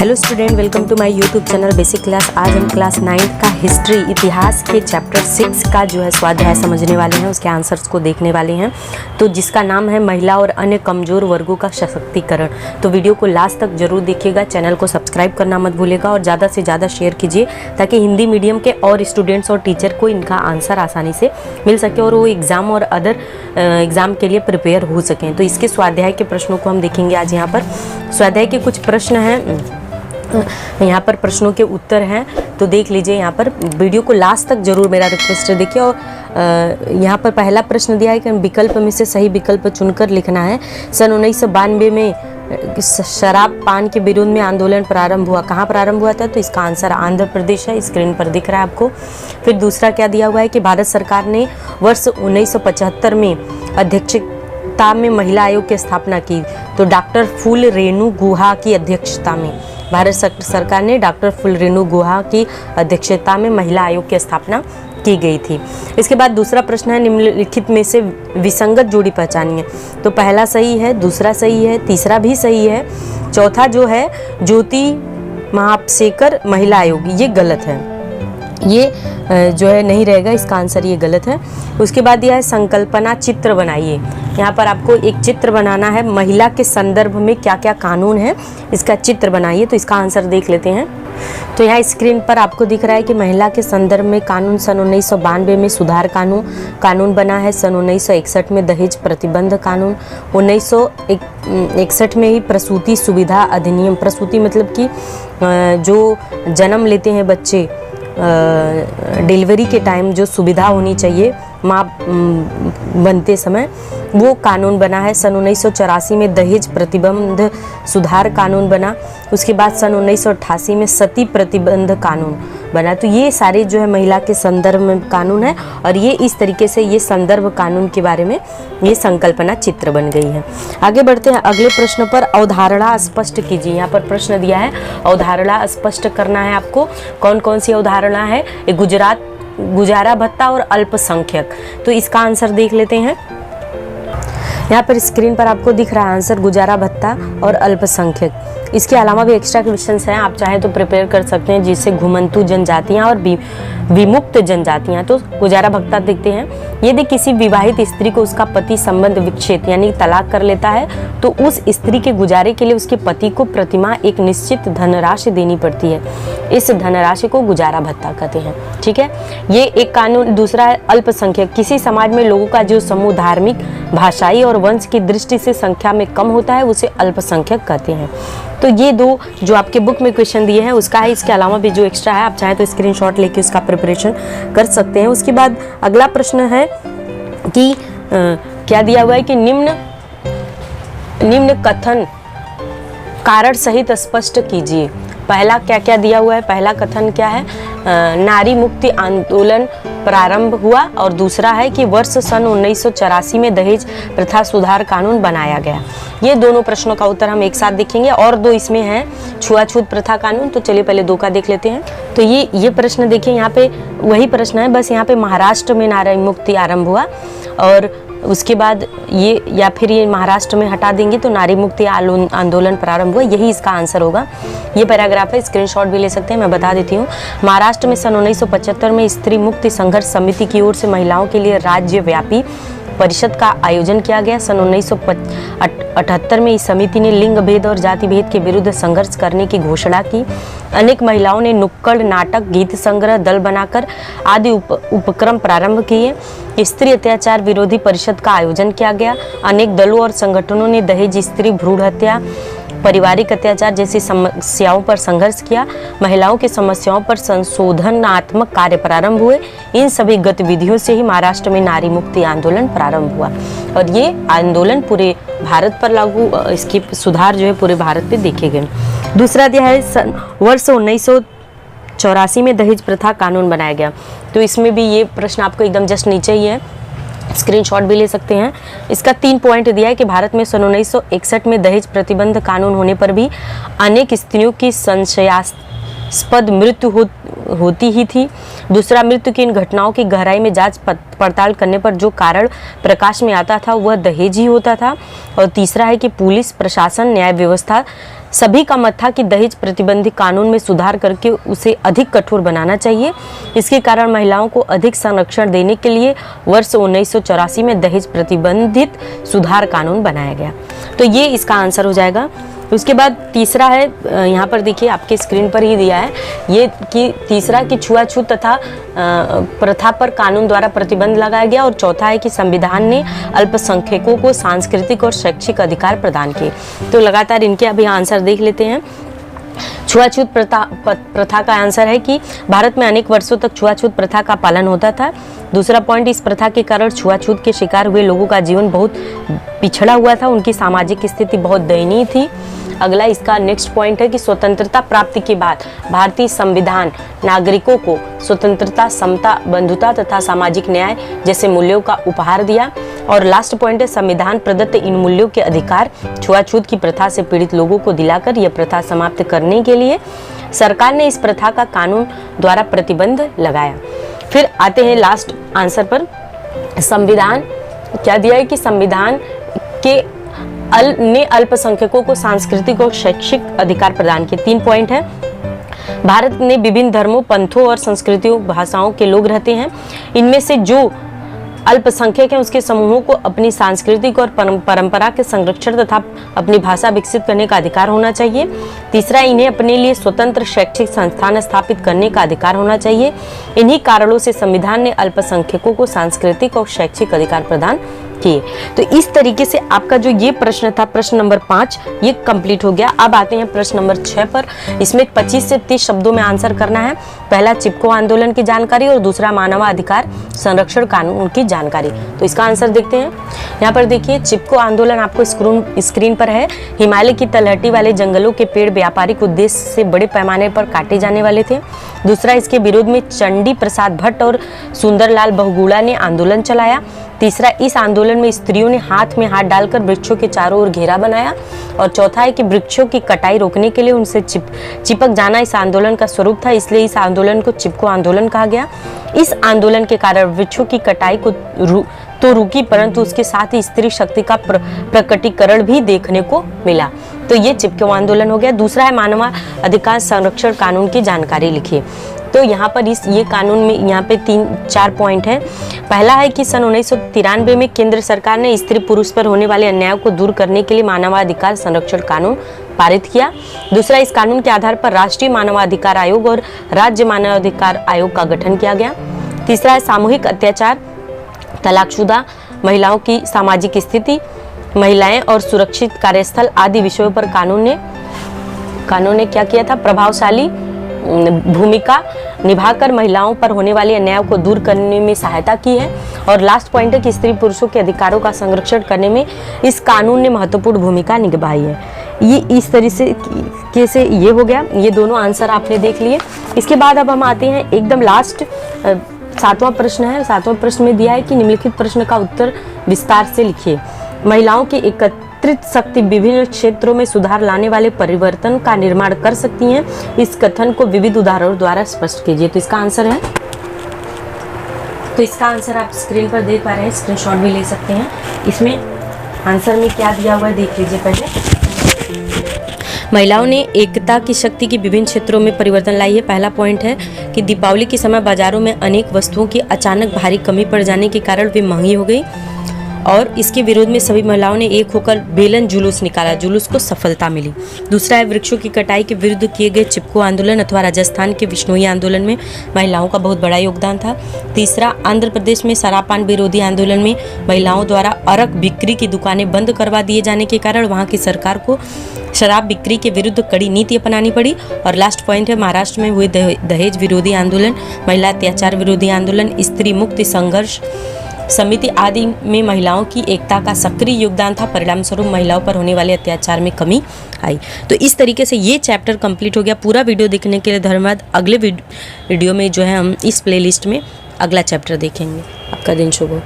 Hello student, welcome to my YouTube channel basic class. आज हम class 9 का history इतिहास के चैप्टर 6 का जो है स्वाध्याय समझने वाले हैं, उसके आंसर्स को देखने वाले हैं। तो जिसका नाम है महिला और अन्य कमज़ोर वर्गों का सशक्तिकरण। तो वीडियो को लास्ट तक जरूर देखिएगा, चैनल को सब्सक्राइब करना मत भूलिएगा और ज़्यादा से ज़्यादा शेयर कीजिए ताकि हिंदी मीडियम के और स्टूडेंट्स और टीचर को इनका आंसर आसानी से मिल सके और वो एग्ज़ाम और अदर एग्ज़ाम के लिए प्रिपेयर हो सकें। तो इसके स्वाध्याय के प्रश्नों को हम देखेंगे आज। यहाँ पर स्वाध्याय के कुछ प्रश्न हैं, यहाँ पर प्रश्नों के उत्तर हैं, तो देख लीजिए। यहाँ पर वीडियो को लास्ट तक जरूर मेरा रिक्वेस्ट है देखिए। और यहाँ पर पहला प्रश्न दिया है कि विकल्प में से सही विकल्प चुनकर लिखना है। सन 1992 में शराब पान के विरोध में आंदोलन प्रारंभ हुआ। कहाँ प्रारंभ हुआ था? तो इसका आंसर आंध्र प्रदेश है, स्क्रीन पर दिख रहा है आपको। फिर दूसरा क्या दिया हुआ है कि भारत सरकार ने वर्ष 1975 में अध्यक्षता में महिला आयोग की स्थापना की। तो डॉक्टर फूल रेणु गुहा की अध्यक्षता में भारत सरकार ने डॉक्टर फूल रेणु गुहा की अध्यक्षता में महिला आयोग की स्थापना की गई थी। इसके बाद दूसरा प्रश्न है, निम्नलिखित में से विसंगत जोड़ी पहचानिए। तो पहला सही है, दूसरा सही है, तीसरा भी सही है, चौथा जो है ज्योति महापसेकर महिला आयोग, ये गलत है। ये जो है नहीं रहेगा, इसका आंसर ये गलत है। उसके बाद यह है संकल्पना चित्र बनाइए। यहाँ पर आपको एक चित्र बनाना है, महिला के संदर्भ में क्या क्या कानून है इसका चित्र बनाइए। तो इसका आंसर देख लेते हैं। तो यहाँ स्क्रीन पर आपको दिख रहा है कि महिला के संदर्भ में कानून सन 1992 में सुधार कानून बना है। सन 1961 में दहेज प्रतिबंध कानून, 1961 में ही प्रसूति सुविधा अधिनियम। प्रसूति मतलब कि जो जन्म लेते हैं बच्चे, डिलीवरी के टाइम जो सुविधा होनी चाहिए माँ बनते समय, वो कानून बना है। सन 1984 में दहेज प्रतिबंध सुधार कानून बना। उसके बाद सन 1988 में सती प्रतिबंध कानून बना। तो ये सारे जो है महिला के संदर्भ में कानून है और ये इस तरीके से ये संदर्भ कानून के बारे में ये संकल्पना चित्र बन गई है। आगे बढ़ते हैं अगले प्रश्न पर। अवधारणा स्पष्ट कीजिए। यहाँ पर प्रश्न दिया है, अवधारणा स्पष्ट करना है आपको। कौन कौन सी अवधारणा है? गुजरात गुजारा भत्ता और अल्पसंख्यक। तो इसका आंसर देख लेते हैं। यहाँ पर स्क्रीन पर आपको दिख रहा है आंसर, गुजारा भत्ता और अल्पसंख्यक। इसके अलावा भी एक्स्ट्रा क्वेश्चंस हैं, आप चाहें तो प्रिपेयर कर सकते हैं, जिससे घुमंतु जनजातियां और विमुक्त जनजातियां। तो गुजारा भत्ता देखते हैं। यदि किसी विवाहित स्त्री को उसका पति संबंध विच्छेद यानी तलाक कर लेता है तो उस स्त्री के गुजारे के लिए उसके पति को प्रतिमाह एक निश्चित धनराशि देनी पड़ती है। इस धनराशि को गुजारा भत्ता कहते हैं। ठीक है, ये एक कानून। दूसरा है अल्पसंख्यक। किसी समाज में लोगों का जो समूह धार्मिक, भाषाई और वंश की दृष्टि से संख्या में कम होता है उसे अल्पसंख्यक कहते हैं। तो ये दो जो आपके बुक में क्वेश्चन दिए हैं उसका है। इसके अलावा भी जो एक्स्ट्रा है आप चाहें तो स्क्रीनशॉट लेके उसका प्रिपरेशन कर सकते हैं। उसके बाद अगला प्रश्न है कि क्या दिया हुआ है कि निम्न कथन कारण सहित स्पष्ट कीजिए। पहला क्या क्या दिया हुआ है? पहला कथन क्या है? नारी मुक्ति आंदोलन प्रारंभ हुआ। और दूसरा है कि वर्ष सन 1984 में दहेज प्रथा सुधार कानून बनाया गया। ये दोनों प्रश्नों का उत्तर हम एक साथ देखेंगे और दो इसमें हैं छुआछूत प्रथा कानून। तो चलिए पहले दो का देख लेते हैं। तो ये प्रश्न देखिए, यहाँ पे वही प्रश्न है, बस यहाँ पे महाराष्ट्र में नारी मुक्ति आरंभ हुआ और उसके बाद ये, या फिर ये महाराष्ट्र में हटा देंगे तो नारी मुक्ति आंदोलन प्रारंभ हुआ। यही इसका आंसर होगा। ये पैराग्राफ है, स्क्रीनशॉट भी ले सकते हैं, मैं बता देती हूँ। महाराष्ट्र में सन 1975 में स्त्री मुक्ति संघर्ष समिति की ओर से महिलाओं के लिए राज्यव्यापी परिषद का आयोजन किया गया। सन 1978 में इस समिति ने लिंग भेद और जाति भेद के विरुद्ध संघर्ष करने की घोषणा की। अनेक महिलाओं ने नुक्कड़ नाटक, गीत संग्रह, दल बनाकर आदि उपक्रम प्रारंभ किए। स्त्री अत्याचार विरोधी परिषद का आयोजन किया गया। अनेक दलों और संगठनों ने दहेज, स्त्री भ्रूण हत्या, पारिवारिक अत्याचार जैसी समस्याओं पर संघर्ष किया। महिलाओं की समस्याओं पर संशोधनात्मक कार्य प्रारंभ हुए। इन सभी गतिविधियों से ही महाराष्ट्र में नारी मुक्ति आंदोलन प्रारंभ हुआ और ये आंदोलन पूरे भारत पर लागू, इसके सुधार जो है पूरे भारत पे देखे गए। दूसरा दिया है वर्ष 1984 में दहेज प्रथा कानून बनाया गया। तो इसमें भी ये प्रश्न आपको एकदम जस्ट नीचे ही है, स्क्रीनशॉट भी ले सकते हैं। इसका 3 पॉइंट दिया है कि भारत में सन 1961 में दहेज प्रतिबंध कानून होने पर भी अनेक स्त्रियों की संदेहास्पद मृत्यु होती ही थी। दूसरा, मृत्यु की इन घटनाओं की गहराई में जांच पड़ताल करने पर जो कारण प्रकाश में आता था वह दहेज ही होता था। और तीसरा है कि पुलिस प्रशासन, न्याय व्यवस्था सभी का मत था कि दहेज प्रतिबंधी कानून में सुधार करके उसे अधिक कठोर बनाना चाहिए। इसके कारण महिलाओं को अधिक संरक्षण देने के लिए वर्ष 1984 में दहेज प्रतिबंधित सुधार कानून बनाया गया। तो ये इसका आंसर हो जाएगा। उसके बाद तीसरा है, यहाँ पर देखिए आपके स्क्रीन पर ही दिया है ये कि तीसरा कि छुआछूत तथा प्रथा पर कानून द्वारा प्रतिबंध लगाया गया। और चौथा है कि संविधान ने अल्पसंख्यकों को सांस्कृतिक और शैक्षिक अधिकार प्रदान किए। तो लगातार इनके अभी आंसर देख लेते हैं। छुआछूत प्रथा का आंसर है कि भारत में अनेक वर्षों तक छुआछूत प्रथा का पालन होता था। दूसरा पॉइंट, इस प्रथा के कारण छुआछूत के शिकार हुए लोगों का जीवन बहुत पिछड़ा हुआ था, उनकी सामाजिक स्थिति बहुत दयनीय थी। अगला इसका नेक्स्ट पॉइंट है कि स्वतंत्रता प्राप्ति के बाद भारतीय संविधान नागरिकों को स्वतंत्रता, समता, बंधुता तथा सामाजिक न्याय जैसे मूल्यों का उपहार दिया। और लास्ट पॉइंट है, संविधान प्रदत्त इन मूल्यों के अधिकार छुआछूत की प्रथा से पीड़ित लोगों को दिलाकर यह प्रथा समाप्त करने के लिए सरकार ने इस प्रथा का कानून द्वारा प्रतिबंध लगाया। फिर आते हैं लास्ट आंसर पर। संविधान क्या दिया है कि संविधान के ने अल्पसंख्यकों को सांस्कृतिक और शैक्षिक अधिकार प्रदान किए। 3 पॉइंट है। भारत में विभिन्न धर्मों, पंथों और संस्कृतियों, भाषाओं के लोग रहते हैं। इनमें से जो अल्पसंख्यक हैं उसके समूहों को अपनी सांस्कृतिक और परंपरा के संरक्षण तथा अपनी भाषा विकसित करने का अधिकार होना चाहिए। तीसरा, इन्हें अपने लिए स्वतंत्र शैक्षिक संस्थान स्थापित करने का अधिकार होना चाहिए। इन्हीं कारणों से संविधान ने अल्पसंख्यकों को सांस्कृतिक और शैक्षिक अधिकार प्रदान किए। तो इस तरीके से आपका जो ये प्रश्न था, प्रश्न नंबर 5, ये कंप्लीट हो गया। अब आते हैं प्रश्न नंबर 6 पर। इसमें 25 से 30 शब्दों में आंसर करना है। पहला, चिपको आंदोलन की जानकारी और दूसरा, मानवाधिकार संरक्षण कानून की जानकारी। तो इसका आंसर देखते हैं। यहाँ पर देखिए, चिपको आंदोलन आपको स्क्रीन पर है। हिमालय की तलहटी वाले जंगलों के पेड़ व्यापारिक उद्देश्य से बड़े पैमाने पर काटे जाने वाले थे। दूसरा, इसके विरोध में चंडी प्रसाद भट्ट और सुंदरलाल बहुगुणा ने आंदोलन चलाया। तीसरा, इस आंदोलन में स्त्रियों ने हाथ में हाथ डालकर वृक्षों के चारों ओर घेरा बनाया। और चौथा है कि वृक्षों की कटाई रोकने के लिए उनसे चिपक जाना इस आंदोलन का स्वरूप था, इसलिए इस आंदोलन को चिपको आंदोलन कहा गया। इस आंदोलन के कारण वृक्षों की कटाई को तो रुकी, परंतु उसके साथ ही स्त्री शक्ति का प्रकटीकरण भी देखने को मिला। तो ये चिपको आंदोलन हो गया। दूसरा है, मानवाधिकार संरक्षण कानून की जानकारी लिखिए। तो यहाँ पर ये कानून में यहाँ पे 3-4 पॉइंट है। पहला है कि सन 1993 में केंद्र सरकार ने स्त्री पुरुष पर होने वाले अन्याय को दूर करने के लिए मानवाधिकार संरक्षण कानून पारित किया। दूसरा, इस कानून के आधार पर राष्ट्रीय मानवाधिकार आयोग और राज्य मानवाधिकार आयोग का गठन किया गया। तीसरा है, सामूहिक अत्याचार, तलाकशुदा महिलाओं की सामाजिक स्थिति, महिलाएं और सुरक्षित कार्यस्थल आदि विषयों पर कानून ने क्या किया था, प्रभावशाली भूमिका निभाकर महिलाओं पर होने वाले अन्याय को दूर करने में सहायता की है। और लास्ट पॉइंट है कि स्त्री पुरुषों के अधिकारों का संरक्षण करने में इस कानून ने महत्वपूर्ण भूमिका निभाई है। ये इस तरीके से ये हो गया। ये दोनों आंसर आपने देख लिए। इसके बाद अब हम आते हैं एकदम लास्ट 7वां प्रश्न है। 7वां प्रश्न में दिया है कि निम्नलिखित प्रश्न का उत्तर विस्तार से लिखिए। महिलाओं की एकत्रित शक्ति विभिन्न क्षेत्रों में सुधार लाने वाले परिवर्तन का निर्माण कर सकती हैं। इस कथन को विविध उदाहरणों द्वारा स्पष्ट कीजिए। तो इसका आंसर है, तो इसका आंसर आप स्क्रीन पर देख पा रहे हैं, स्क्रीनशॉट भी ले सकते हैं। इसमें आंसर में क्या दिया हुआ है देख लीजिए पहले। महिलाओं ने एकता की शक्ति की विभिन्न क्षेत्रों में परिवर्तन लाई है। पहला पॉइंट है कि दीपावली के समय बाजारों में अनेक वस्तुओं की अचानक भारी कमी पड़ जाने के कारण वे महंगी हो गई और इसके विरोध में सभी महिलाओं ने एक होकर बेलन जुलूस निकाला। जुलूस को सफलता मिली। दूसरा है, वृक्षों की कटाई के विरुद्ध किए गए चिपको आंदोलन अथवा राजस्थान के विश्नोई आंदोलन में महिलाओं का बहुत बड़ा योगदान था। तीसरा, आंध्र प्रदेश में शराबपान विरोधी आंदोलन में महिलाओं द्वारा अरक बिक्री की दुकानें बंद करवा दिए जाने के कारण वहाँ की सरकार को शराब बिक्री के विरुद्ध कड़ी नीति अपनानी पड़ी। और लास्ट पॉइंट है, महाराष्ट्र में हुए दहेज विरोधी आंदोलन, महिला अत्याचार विरोधी आंदोलन, स्त्री मुक्ति संघर्ष समिति आदि में महिलाओं की एकता का सक्रिय योगदान था। परिणाम स्वरूप महिलाओं पर होने वाले अत्याचार में कमी आई। तो इस तरीके से ये चैप्टर कंप्लीट हो गया। पूरा वीडियो देखने के लिए धन्यवाद। अगले वीडियो में जो है हम इस प्लेलिस्ट में अगला चैप्टर देखेंगे। आपका दिन शुभ हो।